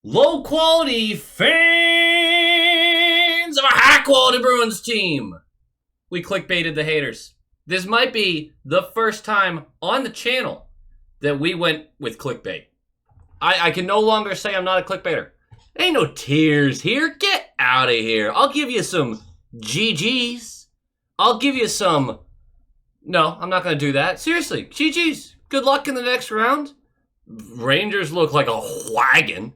Low quality fans of a high quality Bruins team. We clickbaited the haters. This might be the first time on the channel that we went with clickbait. I can no longer say I'm not a clickbaiter. Ain't no tears here. Get out of here. I'll give you some GGs. I'll give you some... No, I'm not going to do that. Seriously, GGs. Good luck in the next round. Rangers look like a wagon.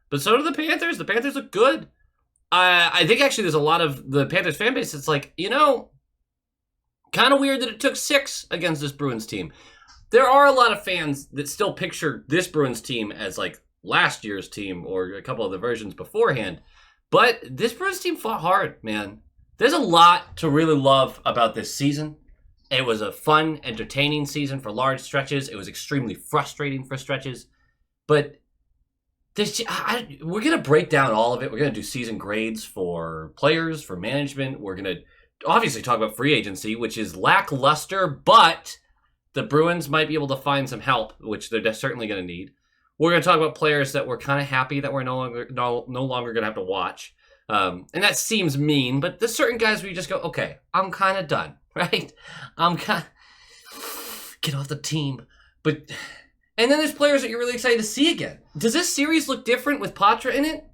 But so do the Panthers. The Panthers look good. I think actually there's a lot of the Panthers fan base that's like, kind of weird that it took 6 against this Bruins team. There are a lot of fans that still picture this Bruins team as like last year's team or a couple of the versions beforehand. But this Bruins team fought hard, man. There's a lot to really love about this season. It was a fun, entertaining season for large stretches. It was extremely frustrating for stretches. But we're going to break down all of it. We're going to do season grades for players, for management. We're going to obviously talk about free agency, which is lackluster, but the Bruins might be able to find some help, which they're certainly going to need. We're going to talk about players that we're kind of happy that we're no longer going to have to watch. And that seems mean, but there's certain guys where you just go, okay, I'm kind of done, right? I'm kind of... Get off the team. And then there's players that you're really excited to see again. Does this series look different with Patra in it?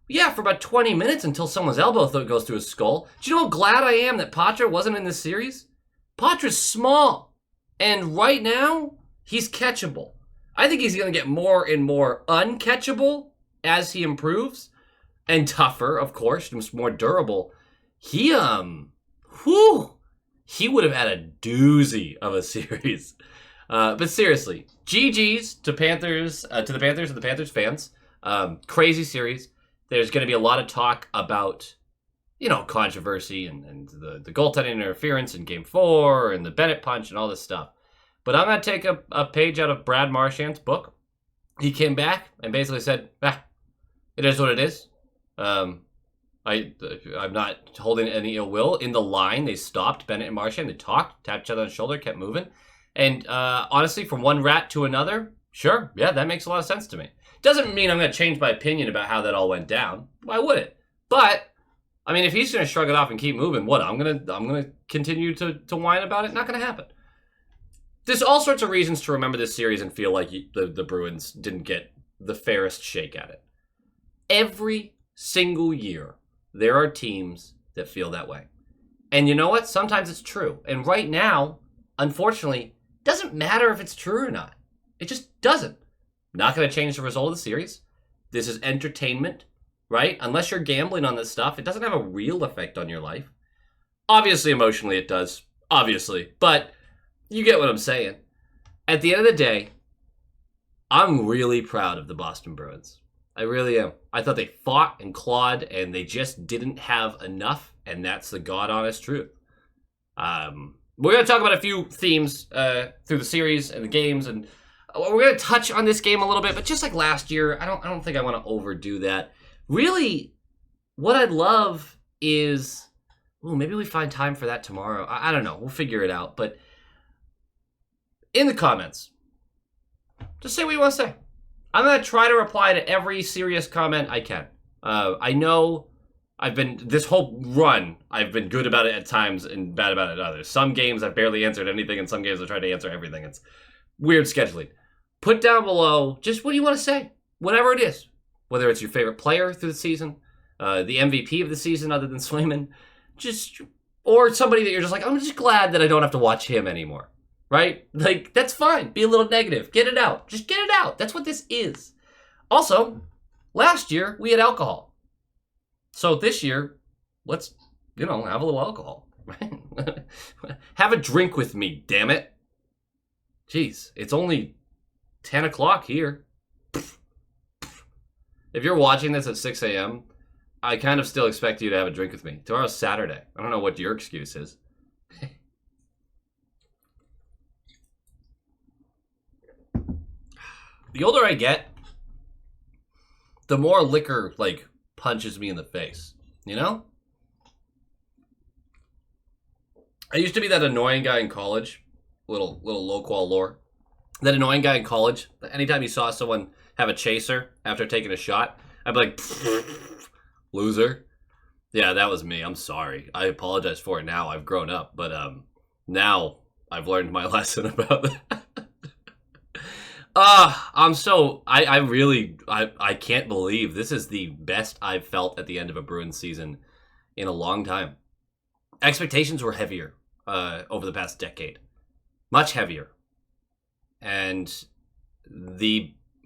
Yeah, for about 20 minutes until someone's elbow goes through his skull. Do you know how glad I am that Patra wasn't in this series? Patra's small. And right now, he's catchable. I think he's going to get more and more uncatchable as he improves. And tougher, of course, more durable. He would have had a doozy of a series. But seriously, GG's to Panthers, to the Panthers and the Panthers fans. Crazy series. There's going to be a lot of talk about, controversy and the goaltending interference in Game 4 and the Bennett punch and all this stuff. But I'm going to take a page out of Brad Marchand's book. He came back and basically said, it is what it is. I'm not holding any ill will. In the line, they stopped Bennett and Marchand. They talked, tapped each other on the shoulder, kept moving. And honestly, from one rat to another, sure, yeah, that makes a lot of sense to me. Doesn't mean I'm going to change my opinion about how that all went down. Why would it? But I mean, if he's going to shrug it off and keep moving, what? I'm gonna continue to whine about it. Not going to happen. There's all sorts of reasons to remember this series and feel like the Bruins didn't get the fairest shake at it. Every single year, there are teams that feel that way. And you know what? Sometimes it's true. And right now, unfortunately, it doesn't matter if it's true or not. It just doesn't. Not going to change the result of the series. This is entertainment, right? Unless you're gambling on this stuff, it doesn't have a real effect on your life. Obviously, emotionally, it does. Obviously. But you get what I'm saying. At the end of the day, I'm really proud of the Boston Bruins. I really am. I thought they fought and clawed, and they just didn't have enough, and that's the God-honest truth. We're going to talk about a few themes through the series and the games, and we're going to touch on this game a little bit, but just like last year, I don't think I want to overdo that. Really, what I'd love is... maybe we find time for that tomorrow. I don't know. We'll figure it out, but in the comments, just say what you want to say. I'm going to try to reply to every serious comment I can. I know this whole run, I've been good about it at times and bad about it at others. Some games I've barely answered anything, and some games I've tried to answer everything. It's weird scheduling. Put down below just what do you want to say, whatever it is. Whether it's your favorite player through the season, the MVP of the season other than Swayman, or somebody that you're just like, I'm just glad that I don't have to watch him anymore. Right? Like, that's fine. Be a little negative. Get it out. Just get it out. That's what this is. Also, last year, we had alcohol. So this year, let's, have a little alcohol. Right? Have a drink with me, damn it. Jeez, it's only 10 o'clock here. If you're watching this at 6 a.m., I kind of still expect you to have a drink with me. Tomorrow's Saturday. I don't know what your excuse is. The older I get, the more liquor, punches me in the face, I used to be that annoying guy in college, little low-qual lore. That annoying guy in college, anytime you saw someone have a chaser after taking a shot, I'd be like, loser. Yeah, that was me. I'm sorry. I apologize for it now. I've grown up, but now I've learned my lesson about that. I can't believe this is the best I've felt at the end of a Bruins season in a long time. Expectations were heavier over the past decade. Much heavier. And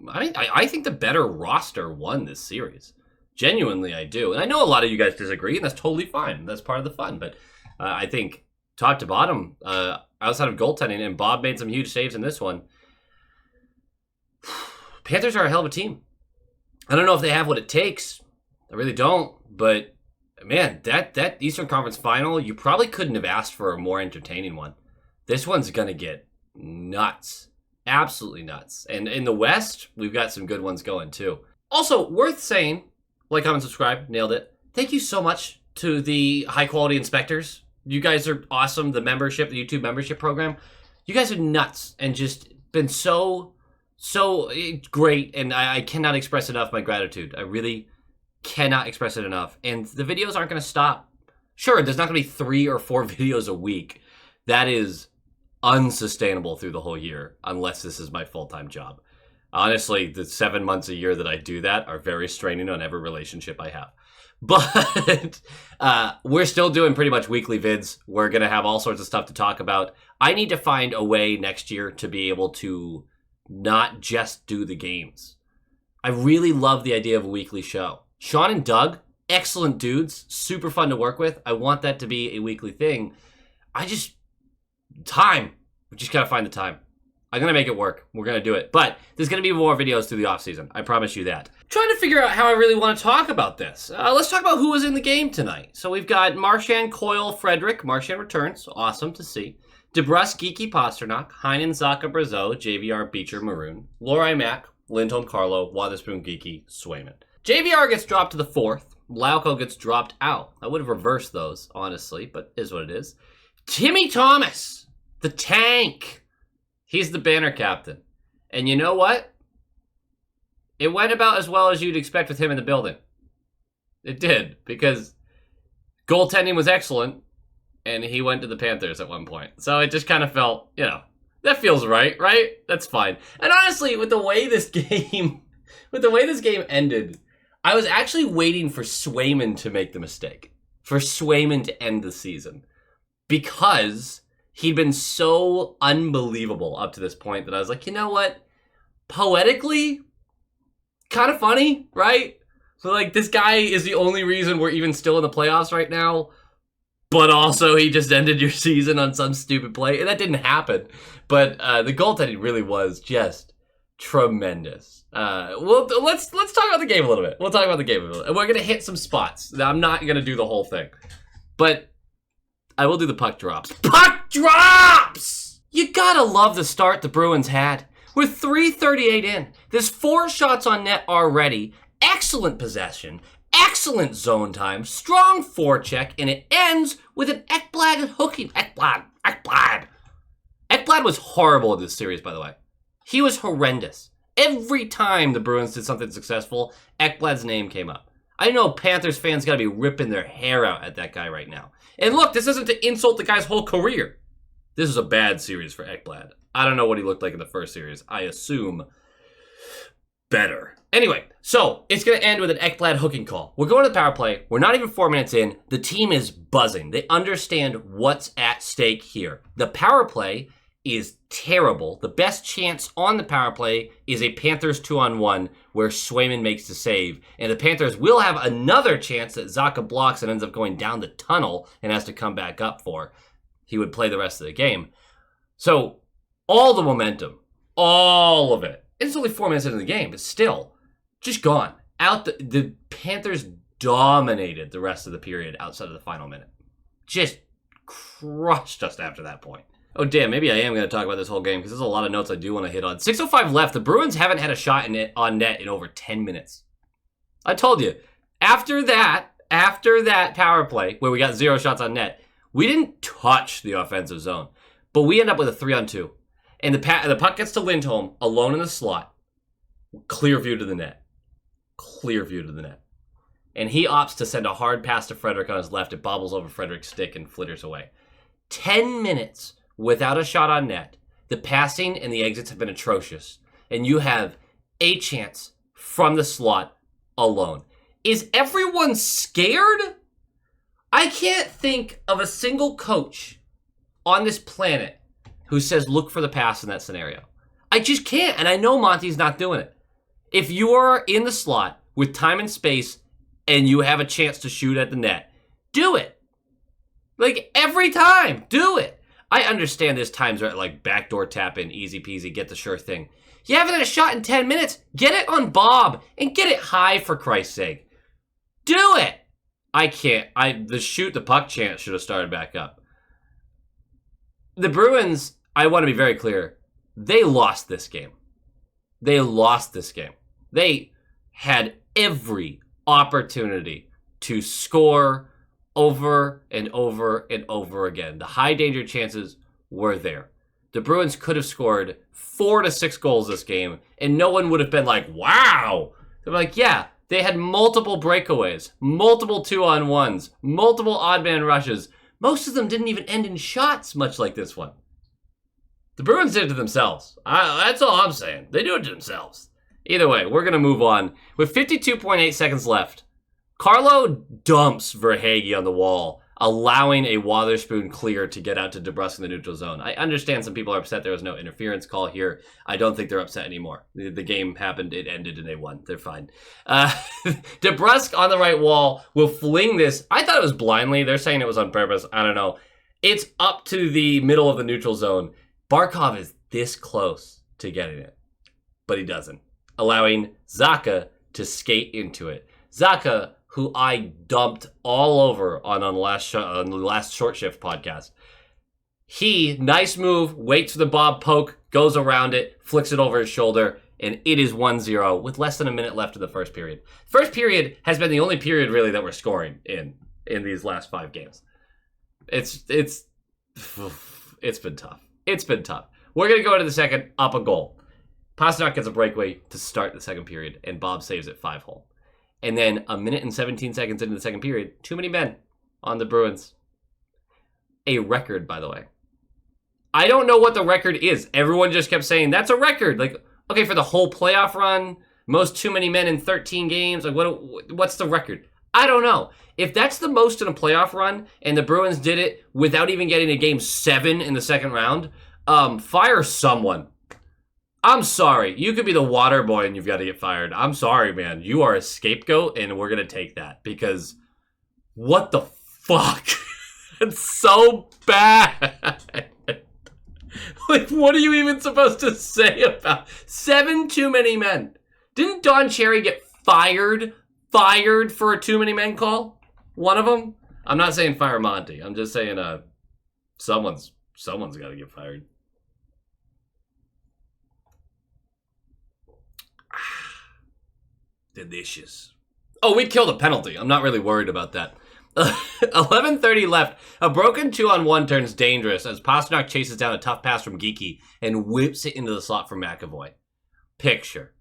I think the better roster won this series. Genuinely, I do. And I know a lot of you guys disagree, and that's totally fine. That's part of the fun. But I think top to bottom, outside of goaltending, and Bob made some huge saves in this one, Panthers are a hell of a team. I don't know if they have what it takes. I really don't. But, man, that Eastern Conference final, you probably couldn't have asked for a more entertaining one. This one's going to get nuts. Absolutely nuts. And in the West, we've got some good ones going, too. Also, worth saying, like, comment, subscribe. Nailed it. Thank you so much to the high-quality inspectors. You guys are awesome. The membership, the YouTube membership program. You guys are nuts and just been so great. And I cannot express enough my gratitude. I really cannot express it enough. And the videos aren't going to stop. Sure, there's not going to be 3 or 4 videos a week. That is unsustainable through the whole year unless this is my full-time job. Honestly, the 7 months a year that I do that are very straining on every relationship I have. But we're still doing pretty much weekly vids. We're going to have all sorts of stuff to talk about. I need to find a way next year to be able to not just do the games. I really love the idea of a weekly show. Sean and Doug, excellent dudes, super fun to work with. I want that to be a weekly thing. Time. We just got to find the time. I'm going to make it work. We're going to do it. But there's going to be more videos through the offseason. I promise you that. Trying to figure out how I really want to talk about this. Let's talk about who was in the game tonight. So we've got Marchand, Coyle, Frederick. Marchand returns. Awesome to see. DeBrusk, Geeky, Pasternak, Heinen, Zaka, Brazeau, JVR, Beecher, Maroon, Lohrei, Mack, Lindholm, Carlo, Wotherspoon, Geeky, Swayman. JVR gets dropped to the 4th. Lauko gets dropped out. I would have reversed those, honestly, but is what it is. Timmy Thomas, the tank. He's the banner captain. And you know what? It went about as well as you'd expect with him in the building. It did, because goaltending was excellent, and he went to the Panthers at one point. So it just kind of felt, that feels right? That's fine. And honestly, with the way this game ended, I was actually waiting for Swayman to make the mistake. For Swayman to end the season. Because he'd been so unbelievable up to this point that I was like, you know what? Poetically, kind of funny, right? So, like, this guy is the only reason we're even still in the playoffs right now. But also, he just ended your season on some stupid play. And that didn't happen. But the goaltending really was just tremendous. Let's talk about the game a little bit. We'll talk about the game a little bit. And we're going to hit some spots. I'm not going to do the whole thing. But I will do the puck drops. Puck drops! You gotta love the start the Bruins had. We're 3:38 in. There's 4 shots on net already. Excellent possession. Excellent zone time. Strong forecheck. And it ends with an Ekblad hooking. Ekblad was horrible in this series, by the way. He was horrendous. Every time the Bruins did something successful, Ekblad's name came up. I know Panthers fans gotta be ripping their hair out at that guy right now. And look, this isn't to insult the guy's whole career. This is a bad series for Ekblad. I don't know what he looked like in the first series. I assume better. Anyway, so it's going to end with an Ekblad hooking call. We're going to the power play. We're not even 4 minutes in. The team is buzzing. They understand what's at stake here. The power play is terrible. The best chance on the power play is a Panthers 2-on-1 where Swayman makes the save. And the Panthers will have another chance that Zaka blocks and ends up going down the tunnel and has to come back up for. He would play the rest of the game. So all the momentum, all of it. It's only 4 minutes into the game, but still, just gone. The Panthers dominated the rest of the period outside of the final minute. Just crushed us after that point. Oh, damn, maybe I am going to talk about this whole game because there's a lot of notes I do want to hit on. 6:05 left. The Bruins haven't had a shot on net in over 10 minutes. I told you, after that power play where we got 0 shots on net, we didn't touch the offensive zone, but we end up with a 3-on-2. And the puck gets to Lindholm, alone in the slot. Clear view to the net. clear view to the net. And he opts to send a hard pass to Frederic on his left. It bobbles over Frederic's stick and flitters away. 10 minutes without a shot on net. The passing and the exits have been atrocious. And you have a chance from the slot alone. Is everyone scared? I can't think of a single coach on this planet who says look for the pass in that scenario. I just can't, and I know Monty's not doing it. If you are in the slot with time and space and you have a chance to shoot at the net, do it. Like, every time, do it. I understand there's times where, like, backdoor tap in, easy peasy, get the sure thing. You haven't had a shot in 10 minutes, get it on Bob, and get it high, for Christ's sake. Do it! I can't. The shoot the puck chant should have started back up. The Bruins, I want to be very clear, they lost this game. They lost this game. They had every opportunity to score over and over and over again. The high danger chances were there. The Bruins could have scored 4 to 6 goals this game, and no one would have been like, wow. They're like, yeah, they had multiple breakaways, multiple 2-on-1s, multiple odd man rushes. Most of them didn't even end in shots, much like this one. The Bruins did it to themselves. That's all I'm saying. They do it to themselves. Either way, we're going to move on. With 52.8 seconds left, Carlo dumps Verhaeghe on the wall, allowing a Wotherspoon clear to get out to DeBrusk in the neutral zone. I understand some people are upset there was no interference call here. I don't think they're upset anymore. The game happened, it ended, and they won. They're fine. DeBrusk on the right wall will fling this. I thought it was blindly. They're saying it was on purpose. I don't know. It's up to the middle of the neutral zone. Barkov is this close to getting it, but he doesn't, allowing Zacha to skate into it. Zacha, who I dumped all over on the last Short Shift podcast. He, nice move, waits for the Bob poke, goes around it, flicks it over his shoulder, and it is 1-0 with less than a minute left of the first period. First period has been the only period really that we're scoring in these last 5 games. It's been tough. It's been tough. We're going to go into the second, up a goal. Pastrnak gets a breakaway to start the second period, and Bob saves it 5-hole. And then a minute and 17 seconds into the second period, too many men on the Bruins. A record, by the way. I don't know what the record is. Everyone just kept saying, that's a record. Like, okay, for the whole playoff run, most too many men in 13 games. Like, what's the record? I don't know. If that's the most in a playoff run, and the Bruins did it without even getting a game 7 in the second round, fire someone. I'm sorry. You could be the water boy and you've got to get fired. I'm sorry, man. You are a scapegoat, and we're going to take that because what the fuck? It's so bad. Like, what are you even supposed to say about 7 too many men? Didn't Don Cherry get fired for a too many men call? One of them? I'm not saying fire Monty. I'm just saying someone's got to get fired. Delicious. Oh, we killed a penalty. I'm not really worried about that. 11:30 left. A broken 2-on-1 turns dangerous as Pastrnak chases down a tough pass from Geekie and whips it into the slot for McAvoy. Picture.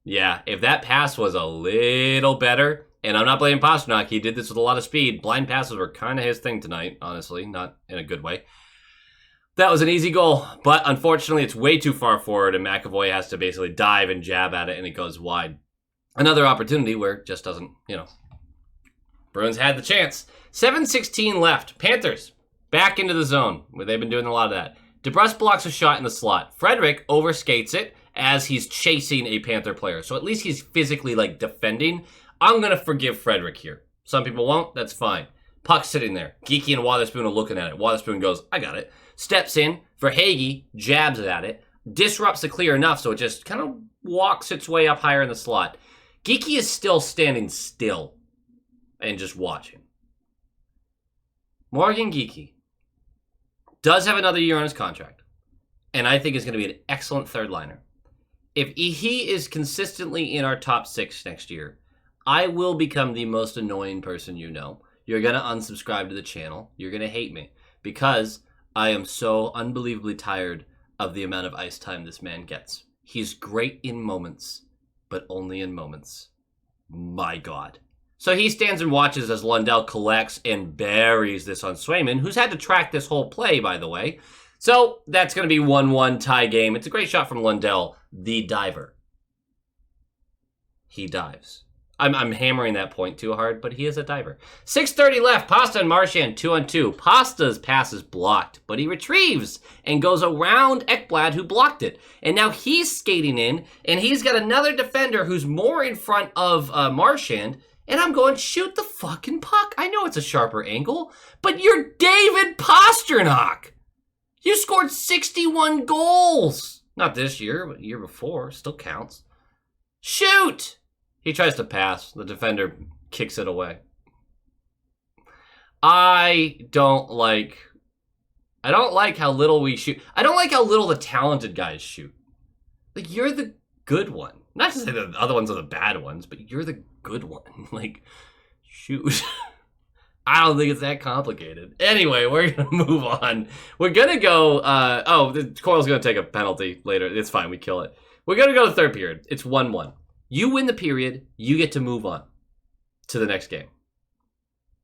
Yeah, if that pass was a little better, and I'm not blaming Pastrnak, he did this with a lot of speed. Blind passes were kind of his thing tonight, honestly, not in a good way. That was an easy goal, but unfortunately it's way too far forward and McAvoy has to basically dive and jab at it and it goes wide. Another opportunity where it just doesn't, Bruins had the chance. 7:16 left. Panthers back into the zone where they've been doing a lot of that. DeBrusk blocks a shot in the slot. Frederic overskates it as he's chasing a Panther player. So at least he's physically defending. I'm going to forgive Frederic here. Some people won't. That's fine. Puck sitting there. Geekie and Wotherspoon are looking at it. Wotherspoon goes, I got it. Steps in. Verhaeghe jabs at it. Disrupts the clear enough so it just kind of walks its way up higher in the slot. Geekie is still standing still and just watching. Morgan Geekie does have another year on his contract, and I think is going to be an excellent third liner. If he is consistently in our top 6 next year, I will become the most annoying person you know. You're going to unsubscribe to the channel. You're going to hate me because I am so unbelievably tired of the amount of ice time this man gets. He's great in moments, but only in moments. My God. So he stands and watches as Lundell collects and buries this on Swayman, who's had to track this whole play, by the way. So that's going to be 1-1 tie game. It's a great shot from Lundell, the diver. He dives. I'm hammering that point too hard, but he is a diver. 6:30 left. Pasta and Marchand 2-on-2. Pasta's pass is blocked, but he retrieves and goes around Ekblad, who blocked it. And now he's skating in, and he's got another defender who's more in front of Marchand. And I'm going, shoot the fucking puck. I know it's a sharper angle, but you're David Pastrnak. You scored 61 goals. Not this year, but the year before. Still counts. Shoot! He tries to pass. The defender kicks it away. I don't like how little we shoot. I don't like how little the talented guys shoot. Like, you're the good one. Not to say that the other ones are the bad ones, but you're the good one. Like, shoot. I don't think it's that complicated. Anyway, we're going to move on. We're going to go... the Coyle's going to take a penalty later. It's fine. We kill it. We're going to go to third period. It's 1-1. You win the period. You get to move on to the next game.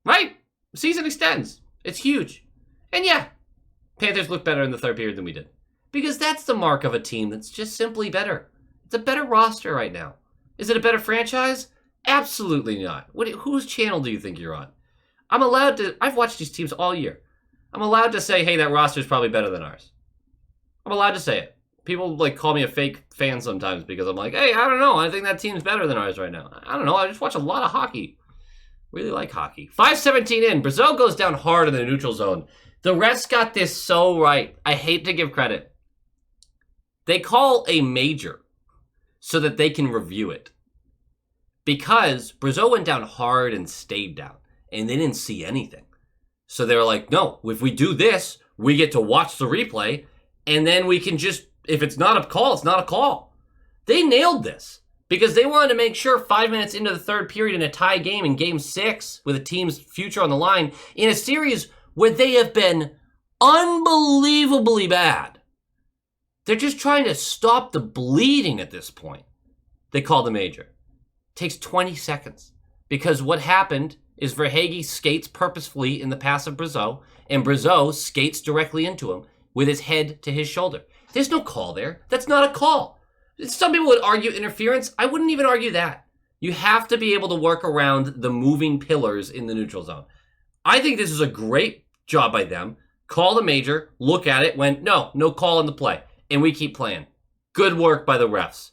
Right? Season extends. It's huge. And yeah, Panthers look better in the third period than we did. Because that's the mark of a team that's just simply better. It's a better roster right now. Is it a better franchise? Absolutely not. Whose channel do you think you're on? I've watched these teams all year. I'm allowed to say, hey, that roster is probably better than ours. I'm allowed to say it. People call me a fake fan sometimes because I'm like, hey, I don't know. I think that team's better than ours right now. I don't know. I just watch a lot of hockey. Really like hockey. 5:17 in. Brazeau goes down hard in the neutral zone. The refs got this so right. I hate to give credit. They call a major so that they can review it. Because Brazeau went down hard and stayed down. And they didn't see anything. So they were like, no, if we do this, we get to watch the replay. And then we can just... If it's not a call, it's not a call. They nailed this because they wanted to make sure 5 minutes into the third period in a tie game in game 6 with a team's future on the line in a series where they have been unbelievably bad. They're just trying to stop the bleeding at this point. They call the major. It takes 20 seconds because what happened is Verhaeghe skates purposefully in the pass of Brazeau and Brazeau skates directly into him with his head to his shoulder. There's no call there. That's not a call. Some people would argue interference. I wouldn't even argue that. You have to be able to work around the moving pillars in the neutral zone. I think this is a great job by them. Call the major, look at it, went, no call in the play. And we keep playing. Good work by the refs.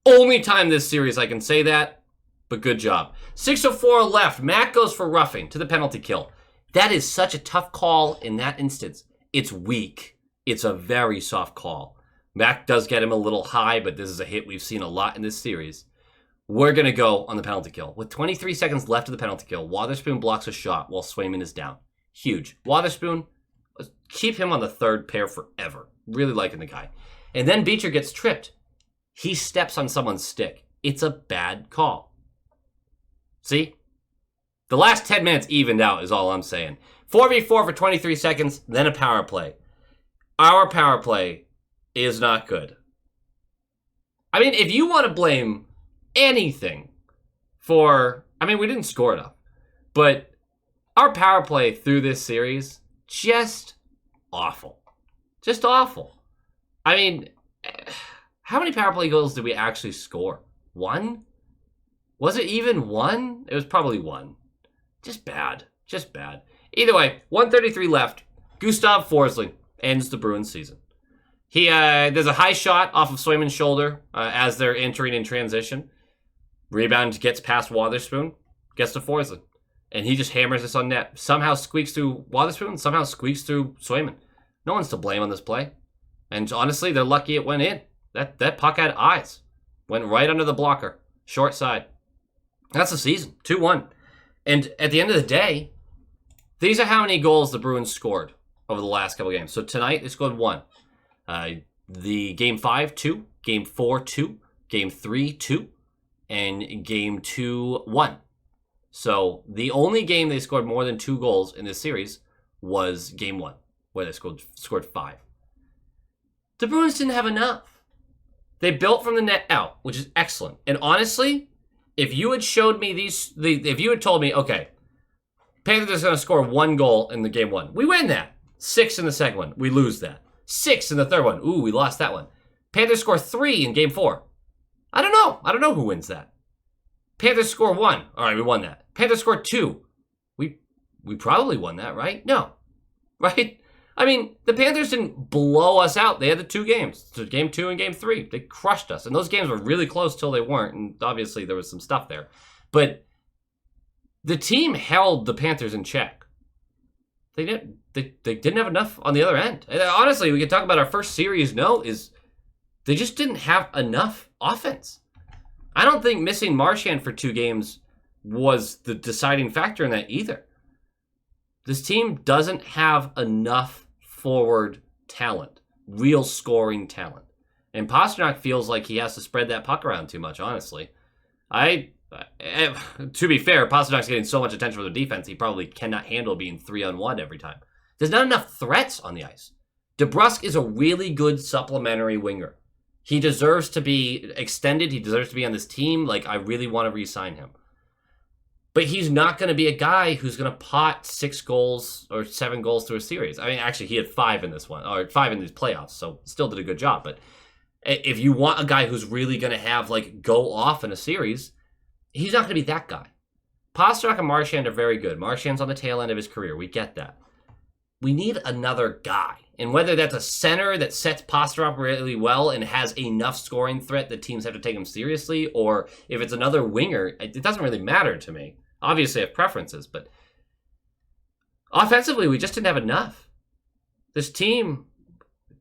Only time this series I can say that, but good job. 6:04 left. Matt goes for roughing to the penalty kill. That is such a tough call in that instance. It's weak. It's a very soft call. Mac does get him a little high, but this is a hit we've seen a lot in this series. We're going to go on the penalty kill. With 23 seconds left of the penalty kill, Wotherspoon blocks a shot while Swayman is down. Huge. Wotherspoon, keep him on the third pair forever. Really liking the guy. And then Beecher gets tripped. He steps on someone's stick. It's a bad call. See? The last 10 minutes evened out is all I'm saying. 4v4 for 23 seconds, then a power play. Our power play is not good. I mean, if you want to blame anything for... I mean, we didn't score enough. But our power play through this series, just awful. Just awful. I mean, how many power play goals did we actually score? 1? Was it even 1? It was probably 1. Just bad. Just bad. Either way, 1:33 left. Gustav Forsling ends the Bruins season. There's a high shot off of Swayman's shoulder as they're entering in transition. Rebound gets past Wotherspoon, gets to Forsling, and he just hammers this on net. Somehow squeaks through Wotherspoon, somehow squeaks through Swayman. No one's to blame on this play. And honestly, they're lucky it went in. That puck had eyes. Went right under the blocker. Short side. That's the season. 2-1. And at the end of the day, these are how many goals the Bruins scored over the last couple games. So tonight, they scored 1. The game 5, 2. Game 4, 2. Game 3, 2. And game 2, 1. So the only game they scored more than 2 goals in this series was game 1, where they scored 5. The Bruins didn't have enough. They built from the net out, which is excellent. And honestly, if you had showed me if you had told me, okay, Panthers are going to score 1 goal in the game 1, we win that. 6 in the second one, we lose that. 6 in the third one, ooh, we lost that one. Panthers score 3 in game 4. I don't know. I don't know who wins that. Panthers score 1. All right, we won that. Panthers score 2. We probably won that, right? No. Right? I mean, the Panthers didn't blow us out. They had the 2 games. So game 2 and game 3. They crushed us. And those games were really close till they weren't. And obviously there was some stuff there. But the team held the Panthers in check. They didn't have enough on the other end. And honestly, we could talk about our first series note is they just didn't have enough offense. I don't think missing Marchand for 2 games was the deciding factor in that either. This team doesn't have enough forward talent, real scoring talent. And Pastrnak feels like he has to spread that puck around too much, honestly. To be fair, Pasternak's getting so much attention from the defense, he probably cannot handle being 3-on-1 every time. There's not enough threats on the ice. DeBrusk is a really good supplementary winger. He deserves to be extended. He deserves to be on this team. Like, I really want to re-sign him. But he's not going to be a guy who's going to pot 6 goals or 7 goals through a series. I mean, actually, he had 5 in this one, or 5 in these playoffs, so still did a good job. But if you want a guy who's really going to have, like, go off in a series, he's not going to be that guy. Pastrnak and Marchand are very good. Marchand's on the tail end of his career. We get that. We need another guy. And whether that's a center that sets Pastrnak really well and has enough scoring threat that teams have to take him seriously, or if it's another winger, it doesn't really matter to me. Obviously, I have preferences, but offensively, we just didn't have enough. This team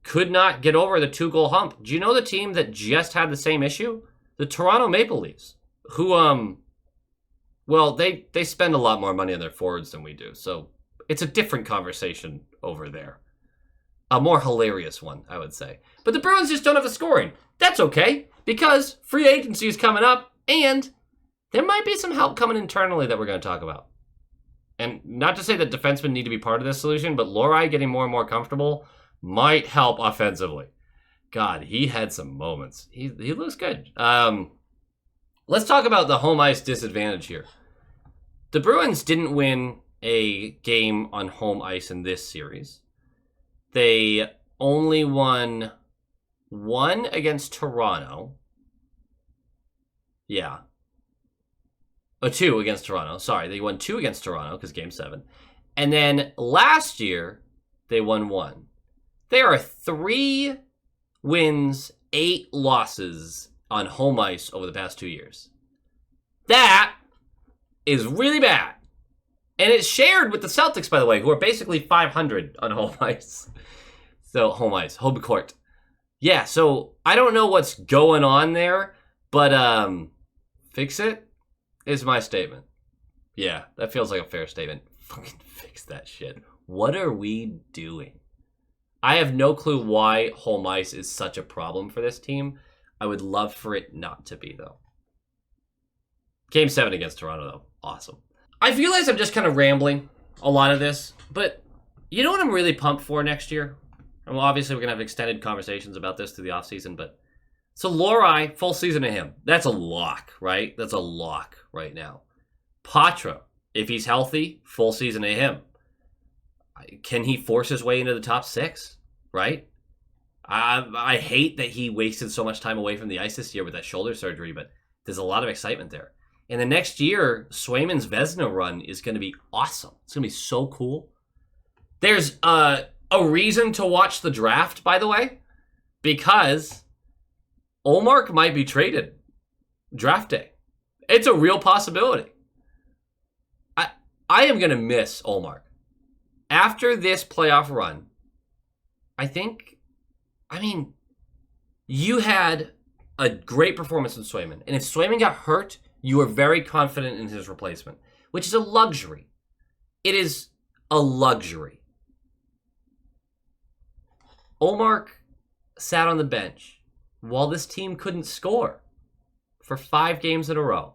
could not get over the 2-goal hump. Do you know the team that just had the same issue? The Toronto Maple Leafs, who, well, they spend a lot more money on their forwards than we do, so it's a different conversation over there. A more hilarious one, I would say. But the Bruins just don't have the scoring. That's okay, because free agency is coming up, and there might be some help coming internally that we're going to talk about. And not to say that defensemen need to be part of this solution, but Lohrei getting more and more comfortable might help offensively. God, he had some moments. He looks good. Let's talk about the home ice disadvantage here. The Bruins didn't win a game on home ice in this series. They only won 1 against Toronto. Yeah. 2 against Toronto. Sorry, they won 2 against Toronto because game 7. And then last year, they won 1. There are 3 wins, 8 losses on home ice over the past 2 years. That is really bad. And it's shared with the Celtics, by the way, who are basically 500 on home ice. So, home ice, home court. Yeah, so I don't know what's going on there, but fix it is my statement. Yeah, that feels like a fair statement. Fucking fix that shit. What are we doing? I have no clue why home ice is such a problem for this team. I would love for it not to be, though. Game 7 against Toronto, though. Awesome. I realize I'm just kind of rambling a lot of this, but you know what I'm really pumped for next year? And well, obviously we're going to have extended conversations about this through the offseason, but so Lohrei, full season of him. That's a lock, right? That's a lock right now. Patra, if he's healthy, full season of him. Can he force his way into the top 6, right? I hate that he wasted so much time away from the ice this year with that shoulder surgery, but there's a lot of excitement there. And the next year, Swayman's Vezina run is going to be awesome. It's going to be so cool. There's a reason to watch the draft, by the way, because Ullmark might be traded draft day. It's a real possibility. I am going to miss Ullmark. After this playoff run, you had a great performance in Swayman. And if Swayman got hurt, you were very confident in his replacement, which is a luxury. It is a luxury. Ullmark sat on the bench while this team couldn't score for 5 games in a row.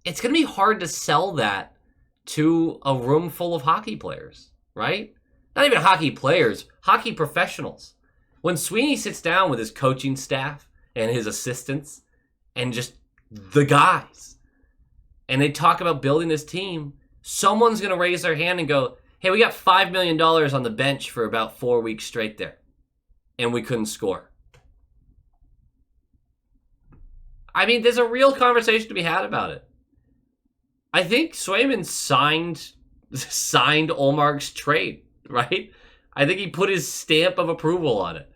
It's going to be hard to sell that to a room full of hockey players, right? Not even hockey players, hockey professionals. When Sweeney sits down with his coaching staff and his assistants and just the guys. And they talk about building this team. Someone's going to raise their hand and go, hey, we got $5 million on the bench for about 4 weeks straight there. And we couldn't score. I mean, there's a real conversation to be had about it. I think Swayman signed Ullmark's trade, right? I think he put his stamp of approval on it.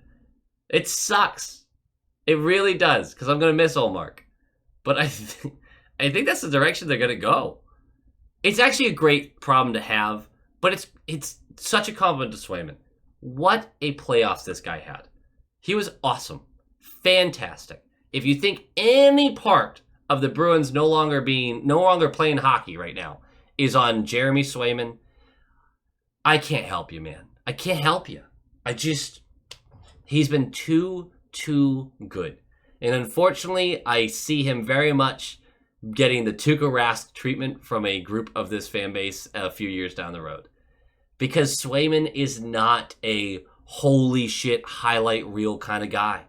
It sucks. It really does, because I'm going to miss Ullmark. But I think that's the direction they're going to go. It's actually a great problem to have, but it's such a compliment to Swayman. What a playoffs this guy had. He was awesome. Fantastic. If you think any part of the Bruins no longer playing hockey right now is on Jeremy Swayman, I can't help you, man. I can't help you. He's been too good. And unfortunately, I see him very much getting the Tuukka Rask treatment from a group of this fan base a few years down the road. Because Swayman is not a holy shit highlight reel kind of guy.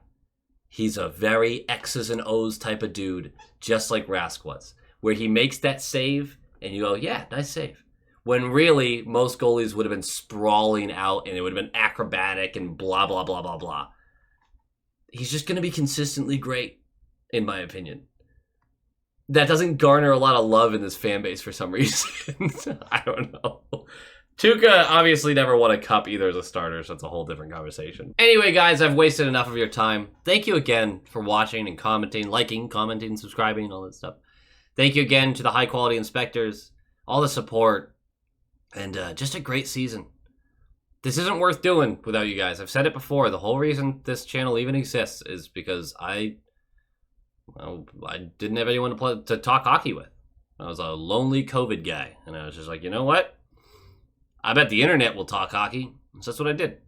He's a very X's and O's type of dude, just like Rask was, where he makes that save and you go, yeah, nice save. When really, most goalies would have been sprawling out and it would have been acrobatic and blah, blah, blah, blah, blah. He's just going to be consistently great, in my opinion. That doesn't garner a lot of love in this fan base for some reason. I don't know. Tuukka obviously never won a cup either as a starter, so it's a whole different conversation. Anyway, guys, I've wasted enough of your time. Thank you again for watching and commenting, liking, commenting, subscribing, all that stuff. Thank you again to the high-quality inspectors, all the support, and just a great season. This isn't worth doing without you guys. I've said it before. The whole reason this channel even exists is because I didn't have anyone to talk hockey with. I was a lonely COVID guy, and I was just like, you know what? I bet the internet will talk hockey. So that's what I did.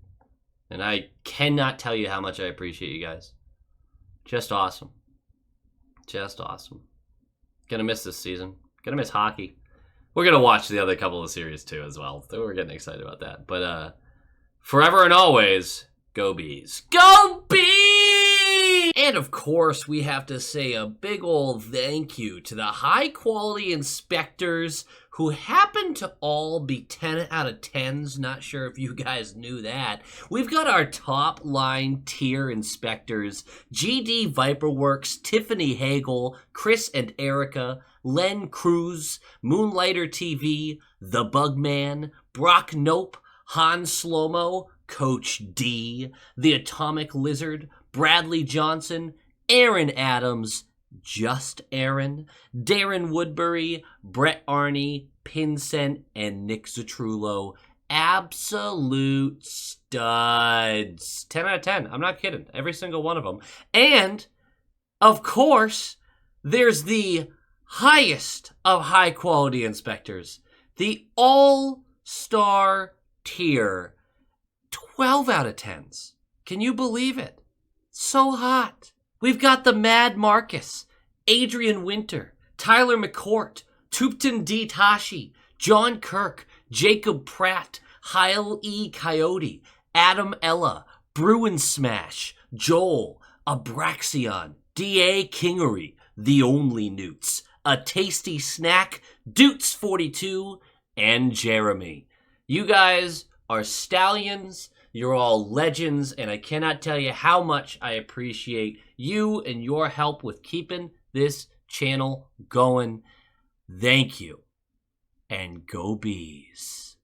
And I cannot tell you how much I appreciate you guys. Just awesome. Just awesome. Gonna miss this season. Gonna miss hockey. We're gonna watch the other couple of series too as well. We're getting excited about that. But forever and always, go Bees. Go Bees! And of course, we have to say a big old thank you to the high-quality inspectors who happen to all be 10 out of 10s. Not sure if you guys knew that. We've got our top line tier inspectors, GD Viperworks, Tiffany Hagel, Chris and Erica, Len Cruz, Moonlighter TV, The Bugman, Brock Nope, Han Slomo, Coach D, The Atomic Lizard, Bradley Johnson, Aaron Adams, Just Aaron, Darren Woodbury, Brett Arney, Pinsent, and Nick Zatrullo. Absolute studs. 10 out of 10. I'm not kidding. Every single one of them. And, of course, there's the highest of high-quality inspectors. The all-star tier. 12 out of 10s. Can you believe it? So hot. We've got the Mad Marcus, Adrian Winter, Tyler McCourt, Tupton D. Tashi, John Kirk, Jacob Pratt, Heil E. Coyote, Adam Ella, Bruin Smash, Joel, Abraxion, D.A. Kingery, The Only Newts, A Tasty Snack, Doots42, and Jeremy. You guys are stallions. You're all legends, and I cannot tell you how much I appreciate you and your help with keeping this channel going. Thank you, and go Bees.